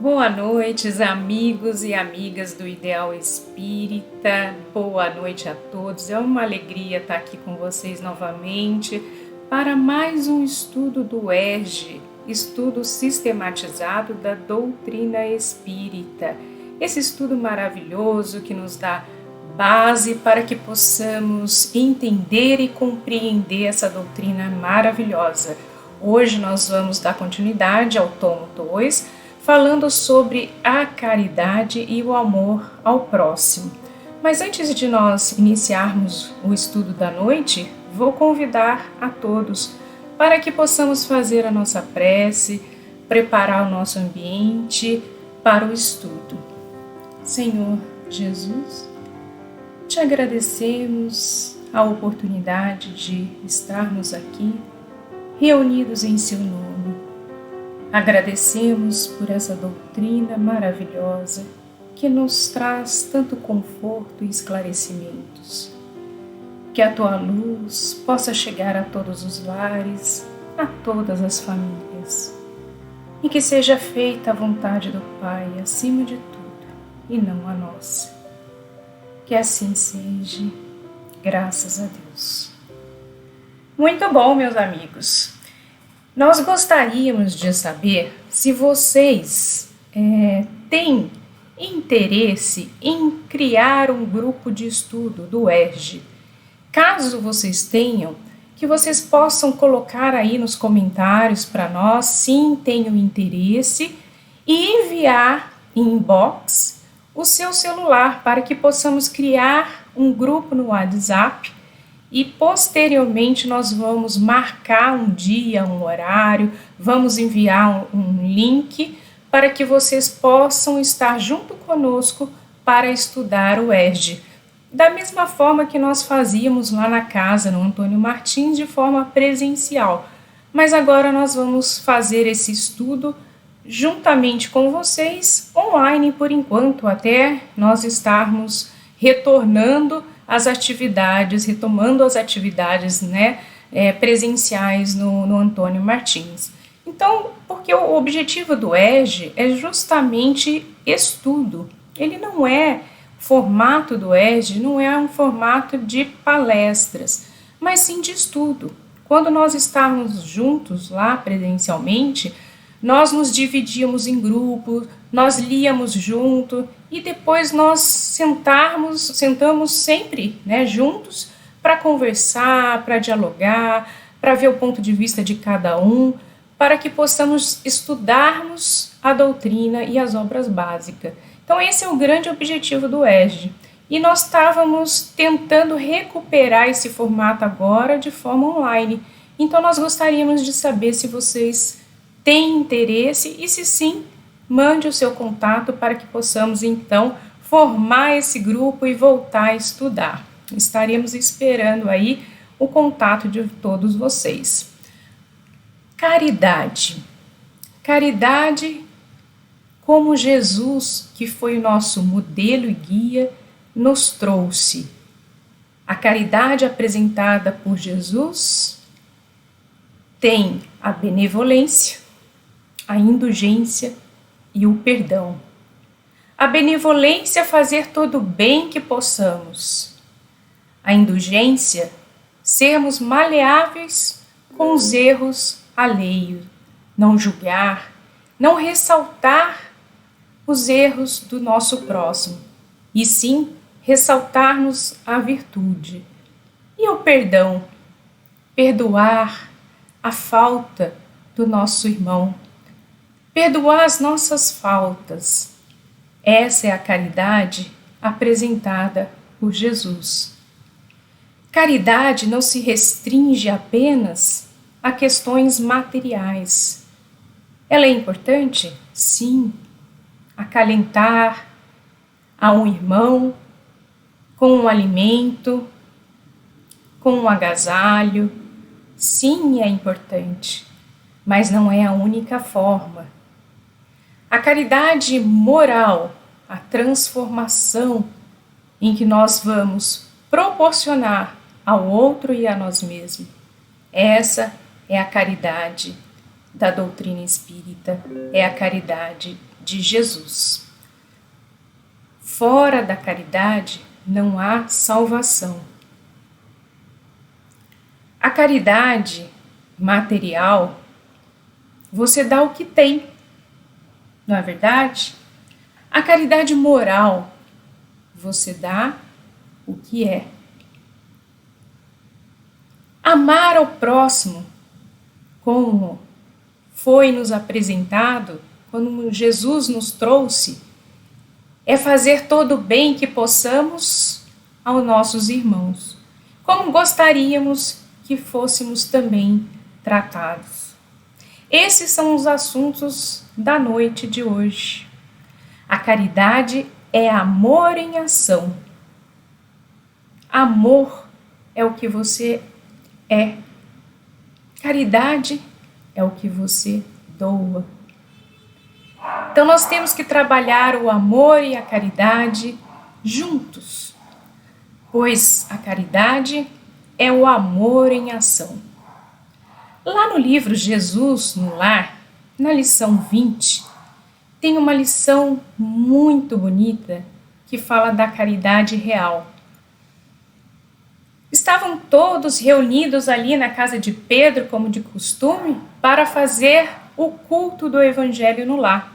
Boa noite, amigos e amigas do Ideal Espírita. Boa noite a todos. É uma alegria estar aqui com vocês novamente para mais um estudo do ERG, estudo sistematizado da doutrina espírita. Esse estudo maravilhoso que nos dá base para que possamos entender e compreender essa doutrina maravilhosa. Hoje nós vamos dar continuidade ao tomo 2, falando sobre a caridade e o amor ao próximo. Mas antes de nós iniciarmos o estudo da noite, vou convidar a todos para que possamos fazer a nossa prece, preparar o nosso ambiente para o estudo. Senhor Jesus, te agradecemos a oportunidade de estarmos aqui, reunidos em seu nome. Agradecemos por essa doutrina maravilhosa que nos traz tanto conforto e esclarecimentos. Que a tua luz possa chegar a todos os lares, a todas as famílias. E que seja feita a vontade do Pai acima de tudo e não a nossa. Que assim seja, graças a Deus. Muito bom, meus amigos. Nós gostaríamos de saber se vocês têm interesse em criar um grupo de estudo do ERG. Caso vocês tenham, que vocês possam colocar aí nos comentários para nós, sim, tenham interesse, e enviar em inbox o seu celular para que possamos criar um grupo no WhatsApp. E posteriormente nós vamos marcar um dia, um horário, vamos enviar um link para que vocês possam estar junto conosco para estudar o ERG. Da mesma forma que nós fazíamos lá na casa, no Antônio Martins, de forma presencial. Mas agora nós vamos fazer esse estudo juntamente com vocês, online por enquanto, até nós estarmos retornando retomando as atividades presenciais no Antônio Martins. Então, porque o objetivo do ERG é justamente estudo. Ele não é, formato do ERG não é um formato de palestras, mas sim de estudo. Quando nós estávamos juntos lá presencialmente, nós nos dividíamos em grupos, nós líamos junto e depois nós sentamos sempre juntos para conversar, para dialogar, para ver o ponto de vista de cada um, para que possamos estudarmos a doutrina e as obras básicas. Então esse é o grande objetivo do ERG. E nós estávamos tentando recuperar esse formato agora de forma online. Então nós gostaríamos de saber se vocês têm interesse e se sim, mande o seu contato para que possamos então formar esse grupo e voltar a estudar. Estaremos esperando aí o contato de todos vocês. Caridade. Caridade como Jesus, que foi o nosso modelo e guia, nos trouxe. A caridade apresentada por Jesus tem a benevolência, a indulgência e o perdão. A benevolência é fazer todo o bem que possamos. A indulgência, sermos maleáveis com os erros alheios, não julgar, não ressaltar os erros do nosso próximo, e sim ressaltarmos a virtude. E o perdão, perdoar a falta do nosso irmão, perdoar as nossas faltas. Essa é a caridade apresentada por Jesus. Caridade não se restringe apenas a questões materiais. Ela é importante? Sim. Acalentar a um irmão com um alimento, com um agasalho. Sim, é importante, mas não é a única forma. A caridade moral, a transformação em que nós vamos proporcionar ao outro e a nós mesmos. Essa é a caridade da doutrina espírita, é a caridade de Jesus. Fora da caridade não há salvação. A caridade material, você dá o que tem, não é verdade? A caridade moral, você dá o que é. Amar ao próximo, como foi nos apresentado, quando Jesus nos trouxe, é fazer todo o bem que possamos aos nossos irmãos, como gostaríamos que fôssemos também tratados. Esses são os assuntos da noite de hoje. A caridade é amor em ação. Amor é o que você é. Caridade é o que você doa. Então nós temos que trabalhar o amor e a caridade juntos, pois a caridade é o amor em ação. Lá no livro Jesus no Lar, na lição 20, tem uma lição muito bonita que fala da caridade real. Estavam todos reunidos ali na casa de Pedro, como de costume, para fazer o culto do Evangelho no lar.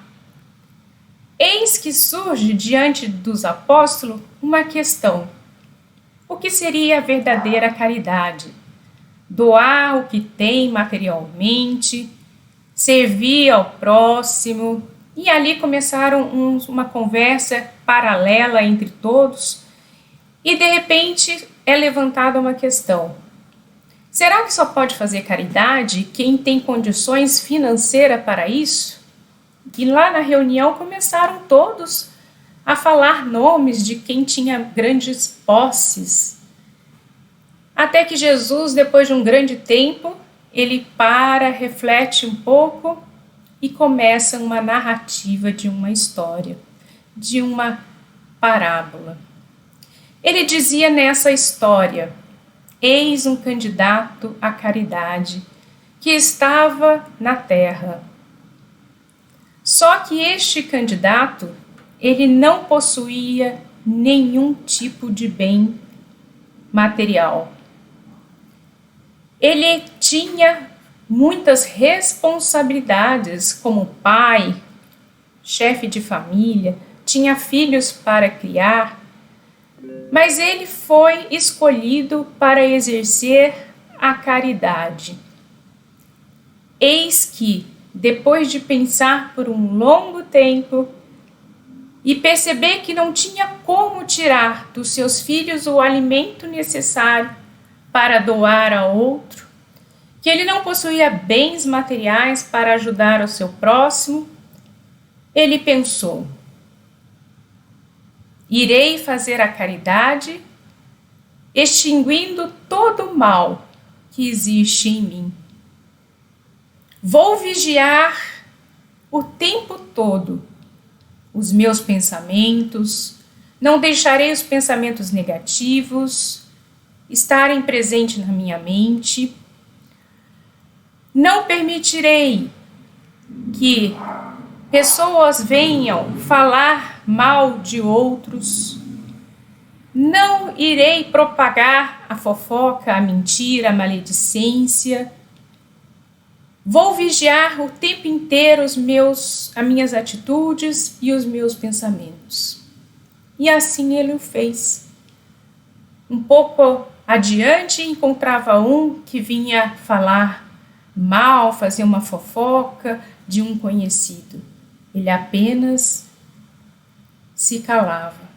Eis que surge diante dos apóstolos uma questão. O que seria a verdadeira caridade? Doar o que tem materialmente, servir ao próximo. E ali começaram uma conversa paralela entre todos. E de repente é levantada uma questão. Será que só pode fazer caridade quem tem condições financeiras para isso? E lá na reunião começaram todos a falar nomes de quem tinha grandes posses. Até que Jesus, depois de um grande tempo, ele para, reflete um pouco e começa uma narrativa de uma história, de uma parábola. Ele dizia nessa história: eis um candidato à caridade que estava na terra. Só que este candidato, ele não possuía nenhum tipo de bem material. Ele tinha muitas responsabilidades como pai, chefe de família, tinha filhos para criar, mas ele foi escolhido para exercer a caridade. Eis que, depois de pensar por um longo tempo e perceber que não tinha como tirar dos seus filhos o alimento necessário para doar a outro, que ele não possuía bens materiais para ajudar o seu próximo, ele pensou: irei fazer a caridade, extinguindo todo o mal que existe em mim. Vou vigiar o tempo todo os meus pensamentos, não deixarei os pensamentos negativos estarem presentes na minha mente, não permitirei que pessoas venham falar mal de outros, não irei propagar a fofoca, a mentira, a maledicência. Vou vigiar o tempo inteiro as minhas atitudes e os meus pensamentos. E assim ele o fez. Um pouco adiante encontrava um que vinha falar mal, fazer uma fofoca de um conhecido. Ele apenas se calava.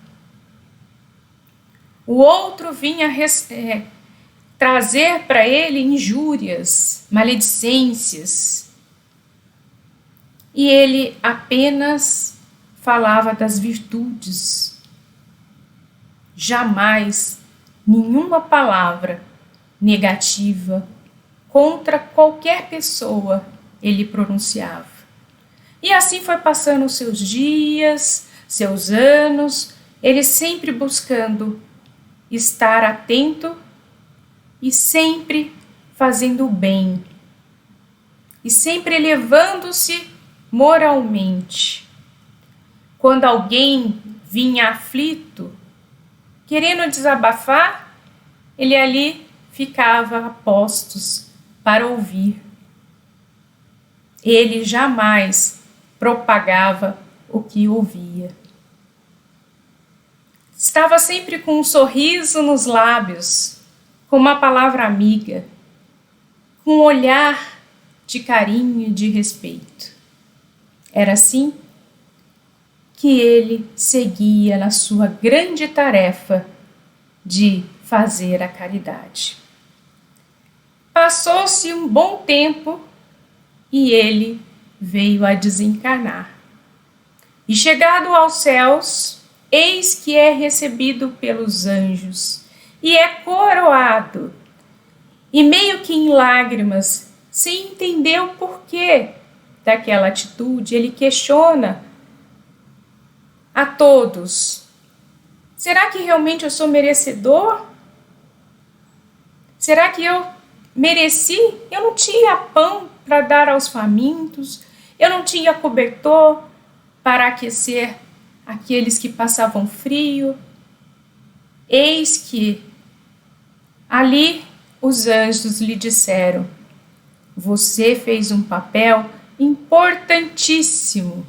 O outro vinha trazer para ele injúrias, maledicências. E ele apenas falava das virtudes. Jamais nenhuma palavra negativa contra qualquer pessoa ele pronunciava. E assim foi passando os seus dias, seus anos, ele sempre buscando estar atento e sempre fazendo o bem, e sempre elevando-se moralmente. quando alguém vinha aflito, querendo desabafar, ele ali ficava a postos para ouvir. Ele jamais propagava o que ouvia. Estava sempre com um sorriso nos lábios, com uma palavra amiga, com um olhar de carinho e de respeito. Era assim que ele seguia na sua grande tarefa de fazer a caridade. Passou-se um bom tempo e ele veio a desencarnar. E chegado aos céus, eis que é recebido pelos anjos e é coroado. E meio que em lágrimas, sem entender o porquê daquela atitude, ele questiona a todos: será que realmente eu sou merecedor? Será que eu mereci? Eu não tinha pão para dar aos famintos, eu não tinha cobertor para aquecer aqueles que passavam frio. Eis que ali os anjos lhe disseram: você fez um papel importantíssimo,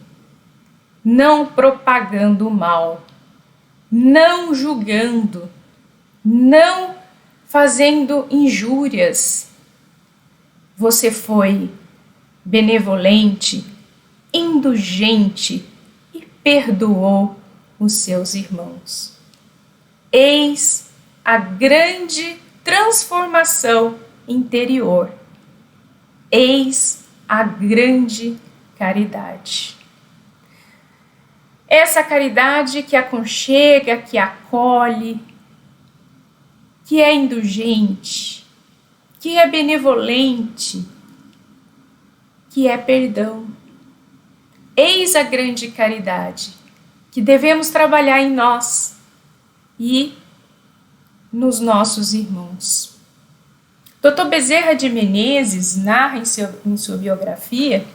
não propagando o mal, não julgando, não fazendo injúrias. Você foi benevolente, indulgente e perdoou os seus irmãos. Eis a grande transformação interior. Eis a grande caridade. Essa caridade que aconchega, que acolhe, que é indulgente, que é benevolente, que é perdão. Eis a grande caridade que devemos trabalhar em nós e nos nossos irmãos. Dr. Bezerra de Menezes narra em sua biografia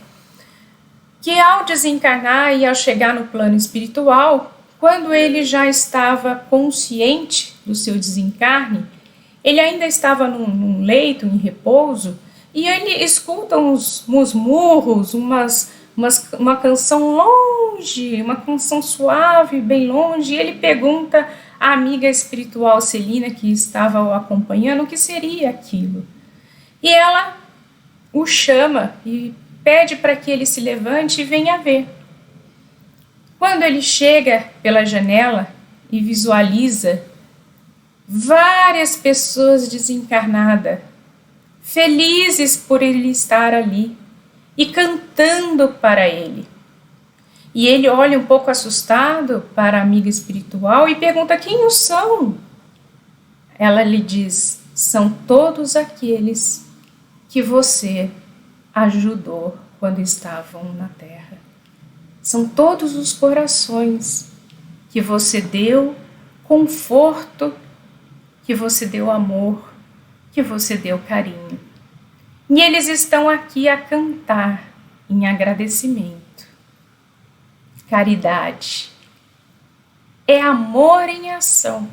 que ao desencarnar e ao chegar no plano espiritual, quando ele já estava consciente do seu desencarne, ele ainda estava num leito, em repouso, e ele escuta uns murmurros, uma canção longe, uma canção suave, bem longe, e ele pergunta à amiga espiritual Celina, que estava o acompanhando, o que seria aquilo. E ela o chama e pede para que ele se levante e venha ver. Quando ele chega pela janela e visualiza várias pessoas desencarnadas, felizes por ele estar ali e cantando para ele. E ele olha um pouco assustado para a amiga espiritual e pergunta: quem os são? Ela lhe diz: são todos aqueles que você ajudou quando estavam na terra. São todos os corações que você deu conforto, que você deu amor, que você deu carinho. E eles estão aqui a cantar em agradecimento. Caridade é amor em ação.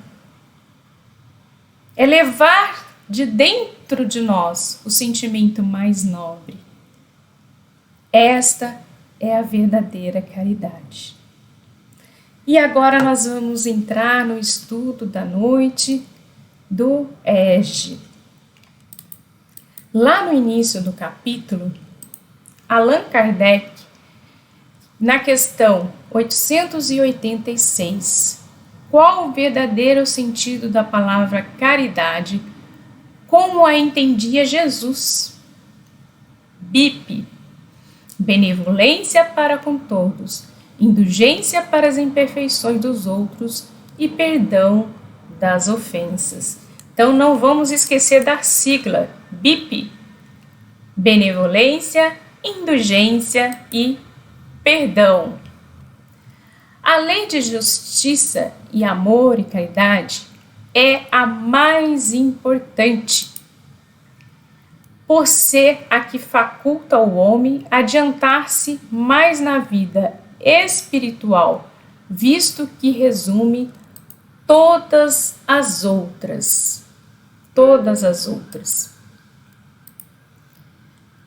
É levar de dentro de nós o sentimento mais nobre. Esta é a verdadeira caridade. E agora nós vamos entrar no estudo da noite do Ege. Lá no início do capítulo, Allan Kardec, na questão 886, qual o verdadeiro sentido da palavra caridade, como a entendia Jesus? BIP, benevolência para com todos, indulgência para as imperfeições dos outros e perdão das ofensas. Então não vamos esquecer da sigla BIP, benevolência, indulgência e perdão. A lei de justiça e amor e caridade é a mais importante, por ser a que faculta ao homem adiantar-se mais na vida espiritual visto que resume todas as outras. Todas as outras.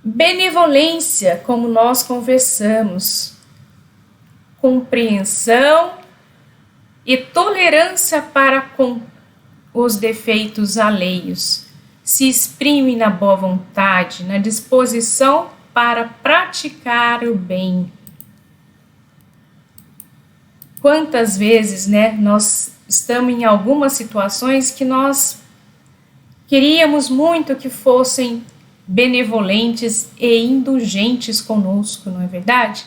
Benevolência, como nós conversamos, compreensão e tolerância para com os defeitos alheios, se exprime na boa vontade, na disposição para praticar o bem. Quantas vezes, nós estamos em algumas situações que nós queríamos muito que fossem benevolentes e indulgentes conosco, não é verdade?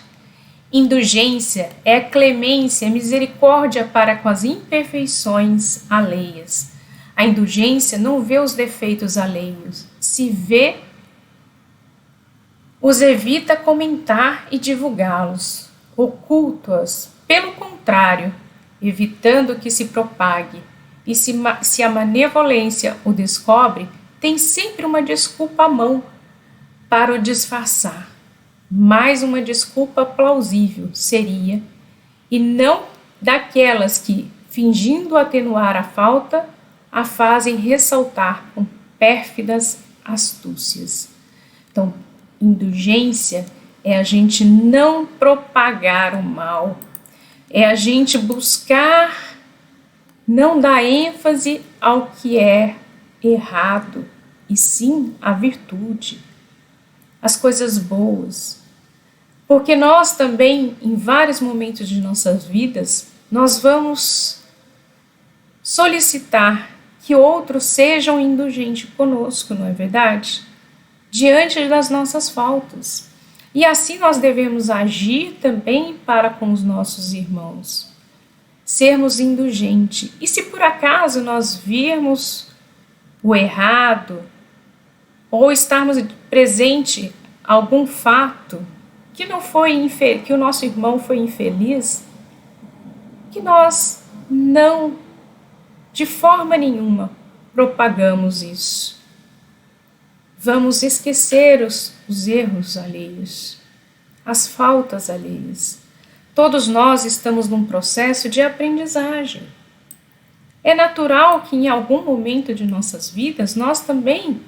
Indulgência é clemência, misericórdia para com as imperfeições alheias. A indulgência não vê os defeitos alheios, se vê, os evita comentar e divulgá-los, oculta-os, pelo contrário, evitando que se propague. E se a benevolência o descobre, tem sempre uma desculpa à mão para o disfarçar. Mais uma desculpa plausível seria, e não daquelas que, fingindo atenuar a falta, a fazem ressaltar com pérfidas astúcias. Então, indulgência é a gente não propagar o mal, é a gente buscar não dar ênfase ao que é errado, e sim a virtude, as coisas boas. Porque nós também, em vários momentos de nossas vidas, nós vamos solicitar que outros sejam indulgentes conosco, não é verdade? Diante das nossas faltas. E assim nós devemos agir também para com os nossos irmãos. Sermos indulgentes. E se por acaso nós virmos o errado, ou estarmos presente algum fato que não foi que o nosso irmão foi infeliz, que nós não, de forma nenhuma, propagamos isso. Vamos esquecer os erros alheios, as faltas alheias. Todos nós estamos num processo de aprendizagem. É natural que em algum momento de nossas vidas nós também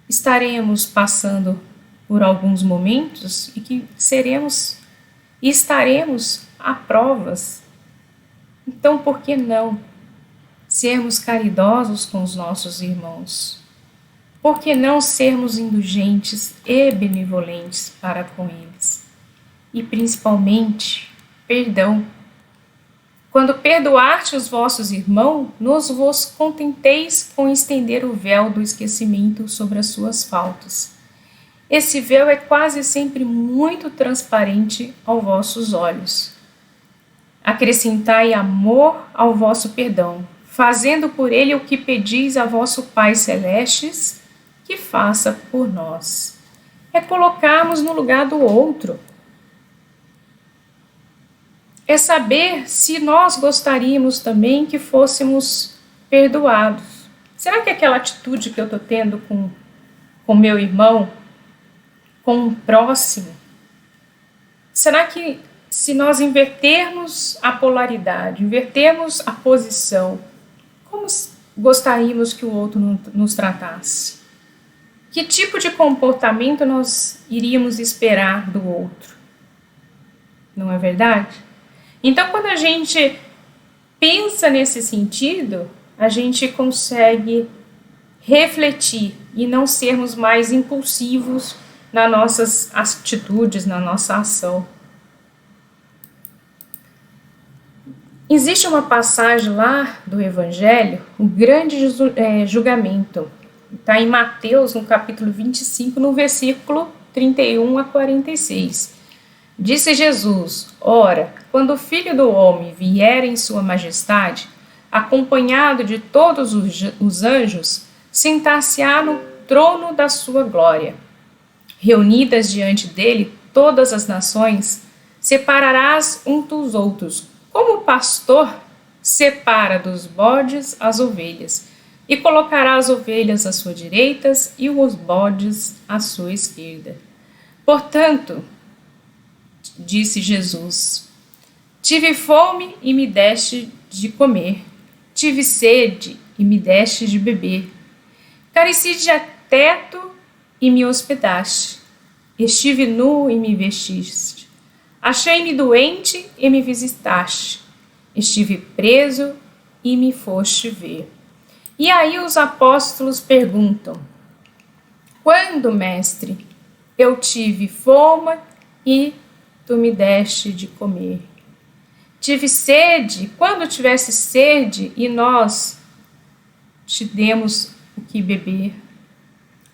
estaremos passando por alguns momentos e que estaremos a provas. Então, por que não sermos caridosos com os nossos irmãos? Por que não sermos indulgentes e benevolentes para com eles? E principalmente, perdão. Quando perdoaste os vossos irmãos, nos vos contenteis com estender o véu do esquecimento sobre as suas faltas. Esse véu é quase sempre muito transparente aos vossos olhos. Acrescentai amor ao vosso perdão, fazendo por ele o que pedis a vosso Pai Celestes, que faça por nós. É colocarmos no lugar do outro. É saber se nós gostaríamos também que fôssemos perdoados. Será que aquela atitude que eu estou tendo com meu irmão, com o próximo, será que se nós invertermos a polaridade, invertermos a posição, como gostaríamos que o outro nos tratasse? Que tipo de comportamento nós iríamos esperar do outro? Não é verdade? Então, quando a gente pensa nesse sentido, a gente consegue refletir e não sermos mais impulsivos nas nossas atitudes, na nossa ação. Existe uma passagem lá do Evangelho, o grande julgamento. Está em Mateus, no capítulo 25, no versículo 31 a 46. Disse Jesus: ora, quando o Filho do Homem vier em sua majestade, acompanhado de todos os anjos, sentar-se-á no trono da sua glória. Reunidas diante dele todas as nações, separarás uns dos outros, como o pastor separa dos bodes as ovelhas, e colocará as ovelhas à sua direita e os bodes à sua esquerda. Portanto, disse Jesus, Tive fome e me deste de comer. Tive sede e me deste de beber. Careci de teto e me hospedaste. Estive nu e me vestiste. Achei-me doente e me visitaste. Estive preso e me foste ver. E aí os apóstolos perguntam: quando, mestre, eu tive fome e tu me deste de comer? Tive sede, quando tivesse sede e nós te demos o que beber?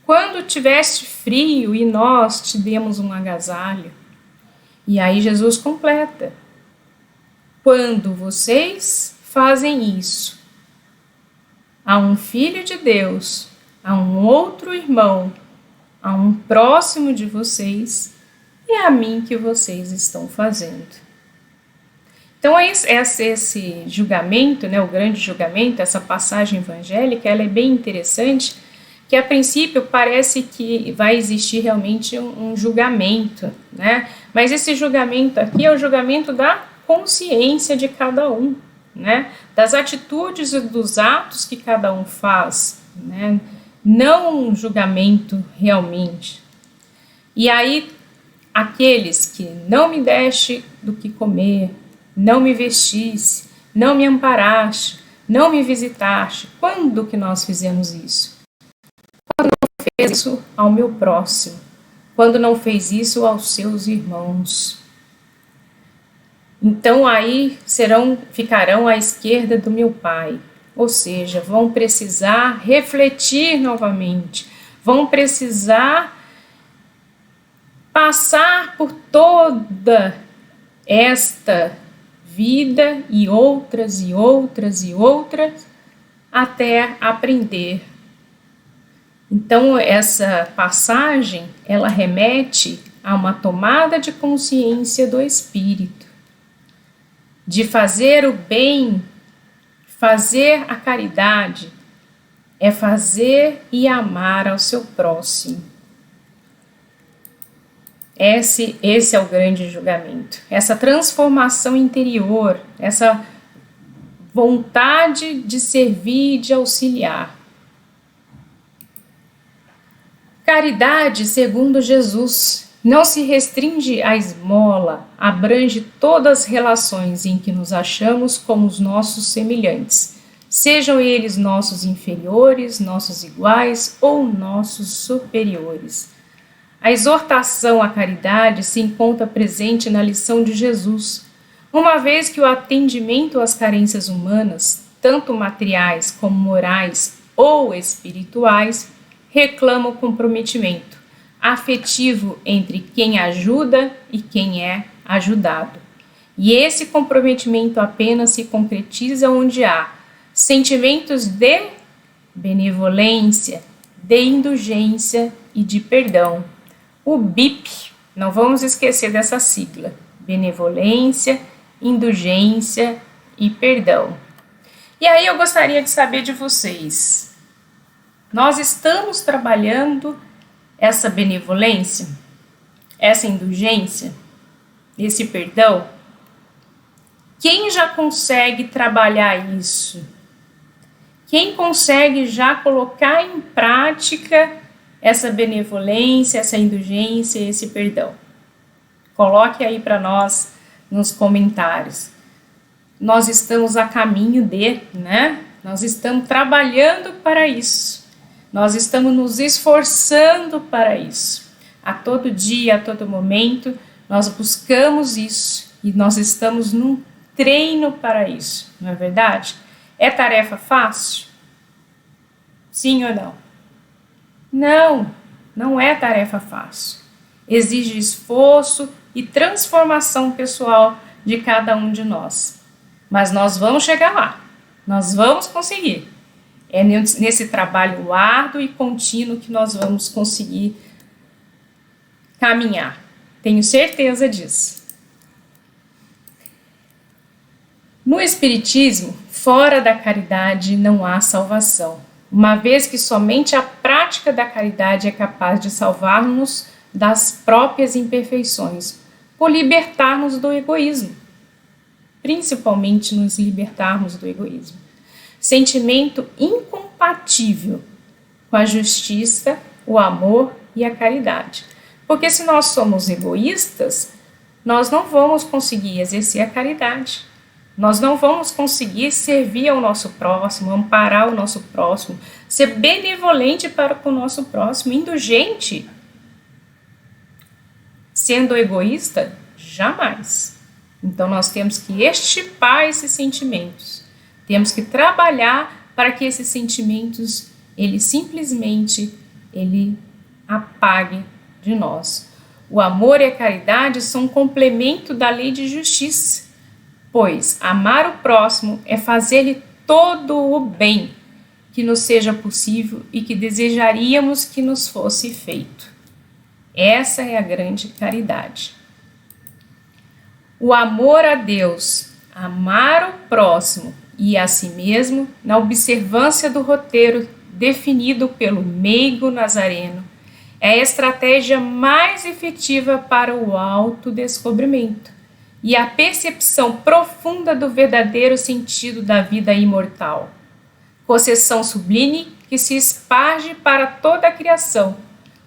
Quando tiveste frio e nós te demos um agasalho? E aí Jesus completa: quando vocês fazem isso a um filho de Deus, a um outro irmão, a um próximo de vocês, é a mim que vocês estão fazendo. Então, esse julgamento, né, o grande julgamento, essa passagem evangélica, ela é bem interessante, que a princípio parece que vai existir realmente um julgamento, né? Mas esse julgamento aqui é o julgamento da consciência de cada um, né? Das atitudes e dos atos que cada um faz, né? Não um julgamento realmente. E aí, aqueles que não me deste do que comer, não me vestisse, não me amparaste, não me visitaste. Quando que nós fizemos isso? Quando não fez isso ao meu próximo, quando não fez isso aos seus irmãos. Então aí ficarão à esquerda do meu Pai, ou seja, vão precisar refletir novamente, vão precisar passar por toda esta vida e outras e outras e outras até aprender. Então essa passagem, ela remete a uma tomada de consciência do espírito, de fazer o bem, fazer a caridade, é fazer e amar ao seu próximo. Esse é o grande julgamento, essa transformação interior, essa vontade de servir e de auxiliar. Caridade, segundo Jesus, não se restringe à esmola, abrange todas as relações em que nos achamos como os nossos semelhantes, sejam eles nossos inferiores, nossos iguais ou nossos superiores. A exortação à caridade se encontra presente na lição de Jesus, uma vez que o atendimento às carências humanas, tanto materiais como morais ou espirituais, reclama o comprometimento afetivo entre quem ajuda e quem é ajudado. E esse comprometimento apenas se concretiza onde há sentimentos de benevolência, de indulgência e de perdão. O BIP, não vamos esquecer dessa sigla: benevolência, indulgência e perdão. E aí eu gostaria de saber de vocês: nós estamos trabalhando essa benevolência, essa indulgência, esse perdão? Quem já consegue trabalhar isso? Quem consegue já colocar em prática essa benevolência, essa indulgência, esse perdão? Coloque aí para nós nos comentários. Nós estamos a caminho de, né? Nós estamos trabalhando para isso. Nós estamos nos esforçando para isso. A todo dia, a todo momento, nós buscamos isso e nós estamos num treino para isso, não é verdade? É tarefa fácil? Sim ou não? Não, não é tarefa fácil. Exige esforço e transformação pessoal de cada um de nós. Mas nós vamos chegar lá, nós vamos conseguir. É nesse trabalho árduo e contínuo que nós vamos conseguir caminhar. Tenho certeza disso. No Espiritismo, fora da caridade não há salvação, uma vez que somente a prática da caridade é capaz de salvar-nos das próprias imperfeições, por libertar-nos do egoísmo. principalmente nos libertarmos do egoísmo. Sentimento incompatível com a justiça, o amor e a caridade. Porque se nós somos egoístas, nós não vamos conseguir exercer a caridade. Nós não vamos conseguir servir ao nosso próximo, amparar o nosso próximo, ser benevolente para com o nosso próximo, indulgente. Sendo egoísta, jamais. Então nós temos que extirpar esses sentimentos. Temos que trabalhar para que esses sentimentos, ele apague de nós. O amor e a caridade são um complemento da lei de justiça, pois amar o próximo é fazer-lhe todo o bem que nos seja possível e que desejaríamos que nos fosse feito. Essa é a grande caridade. O amor a Deus, amar o próximo e a si mesmo, na observância do roteiro definido pelo meigo nazareno, é a estratégia mais efetiva para o autodescobrimento e a percepção profunda do verdadeiro sentido da vida imortal. Concessão sublime que se esparge para toda a criação,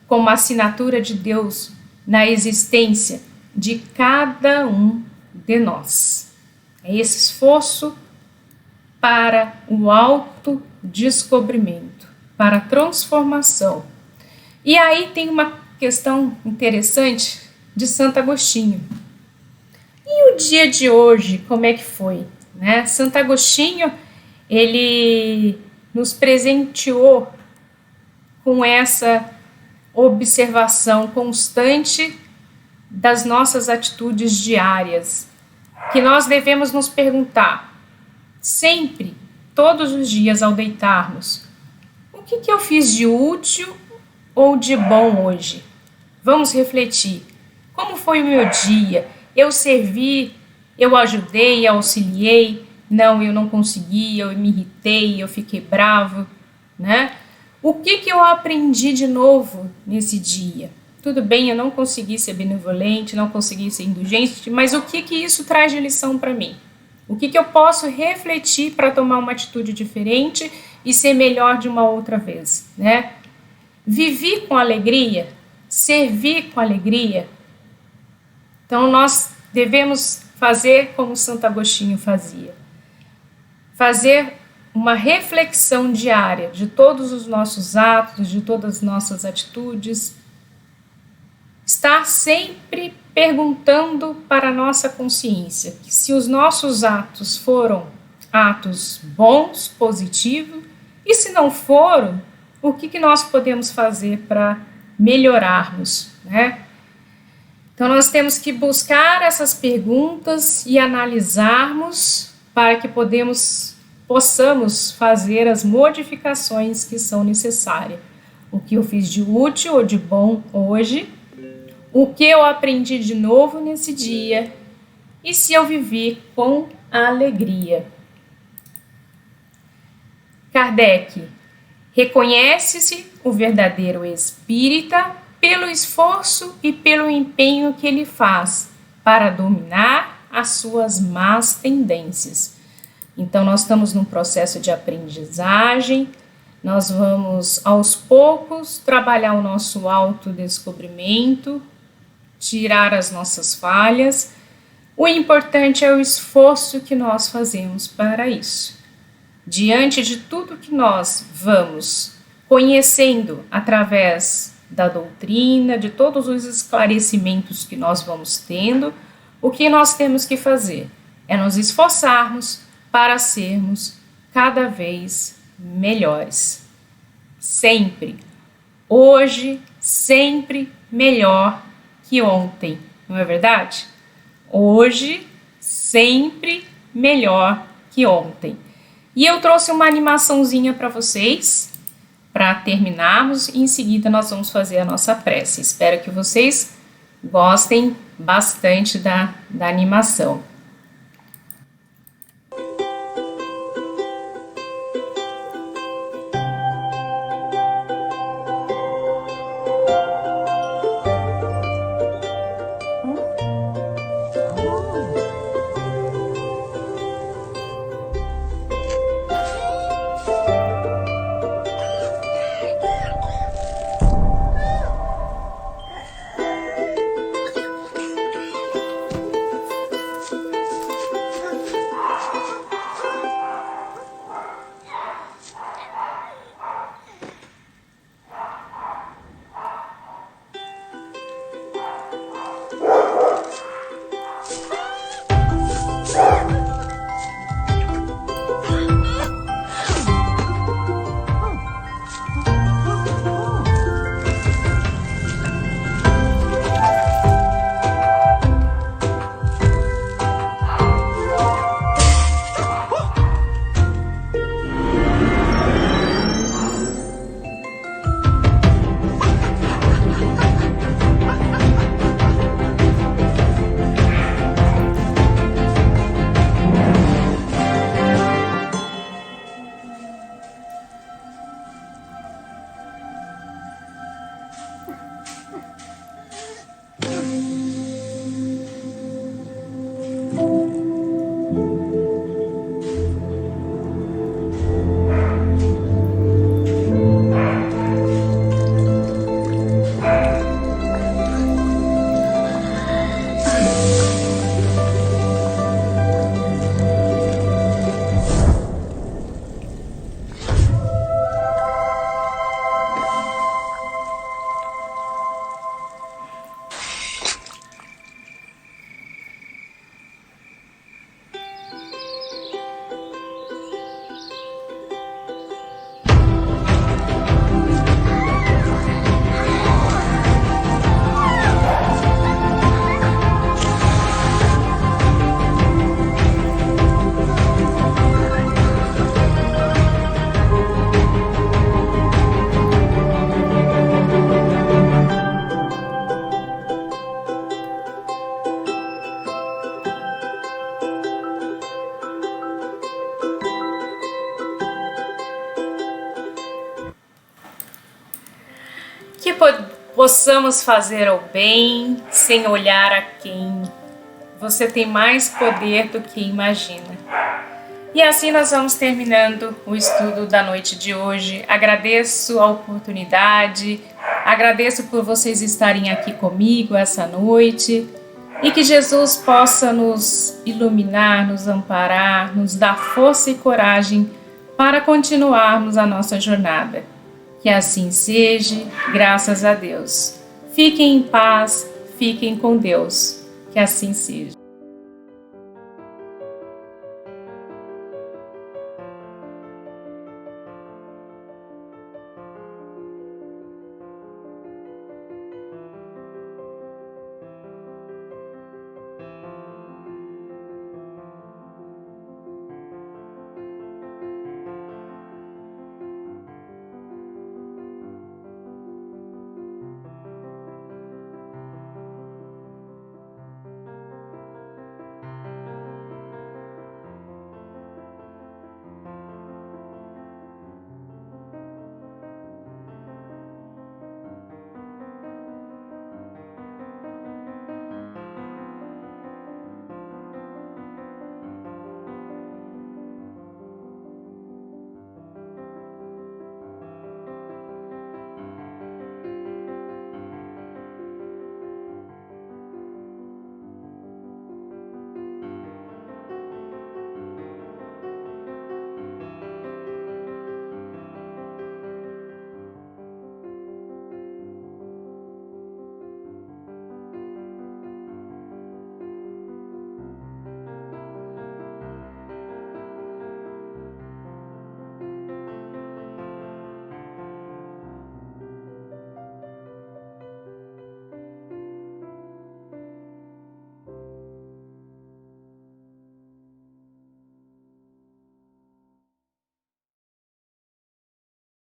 como a assinatura de Deus na existência de cada um de nós. É esse esforço para o autodescobrimento, para a transformação. E aí tem uma questão interessante de Santo Agostinho. E o dia de hoje, como é que foi? Né? Santo Agostinho, ele nos presenteou com essa observação constante das nossas atitudes diárias, que nós devemos nos perguntar sempre, todos os dias ao deitarmos, o que eu fiz de útil ou de bom hoje? Vamos refletir. Como foi o meu dia? Eu servi, eu ajudei, auxiliei? Não, eu não consegui, eu me irritei, eu fiquei bravo, né? O que eu aprendi de novo nesse dia? Tudo bem, eu não consegui ser benevolente, não consegui ser indulgente, mas o que isso traz de lição para mim? O que eu posso refletir para tomar uma atitude diferente e ser melhor de uma outra vez, né? Vivi com alegria, servir com alegria. Então nós devemos fazer como Santo Agostinho fazia. Fazer uma reflexão diária de todos os nossos atos, de todas as nossas atitudes. Estar sempre perguntando para a nossa consciência que se os nossos atos foram atos bons, positivos, e se não foram, o que nós podemos fazer para melhorarmos, né? Então nós temos que buscar essas perguntas e analisarmos para que possamos fazer as modificações que são necessárias. O que eu fiz de útil ou de bom hoje, o que eu aprendi de novo nesse dia e se eu vivi com alegria. Kardec: reconhece-se o verdadeiro espírita pelo esforço e pelo empenho que ele faz para dominar as suas más tendências. Então, nós estamos num processo de aprendizagem, nós vamos, aos poucos, trabalhar o nosso autodescobrimento, tirar as nossas falhas. O importante é o esforço que nós fazemos para isso. Diante de tudo que nós vamos conhecendo através da doutrina, de todos os esclarecimentos que nós vamos tendo, o que nós temos que fazer é nos esforçarmos para sermos cada vez melhores. Sempre. Hoje, sempre melhor que ontem. Não é verdade? Hoje, sempre melhor que ontem. E eu trouxe uma animaçãozinha para vocês, para terminarmos, e em seguida nós vamos fazer a nossa prece. Espero que vocês gostem bastante da animação. que possamos fazer o bem sem olhar a quem. Você tem mais poder do que imagina. E assim nós vamos terminando o estudo da noite de hoje. Agradeço a oportunidade, agradeço por vocês estarem aqui comigo essa noite e que Jesus possa nos iluminar, nos amparar, nos dar força e coragem para continuarmos a nossa jornada. Que assim seja, graças a Deus. Fiquem em paz, fiquem com Deus. Que assim seja.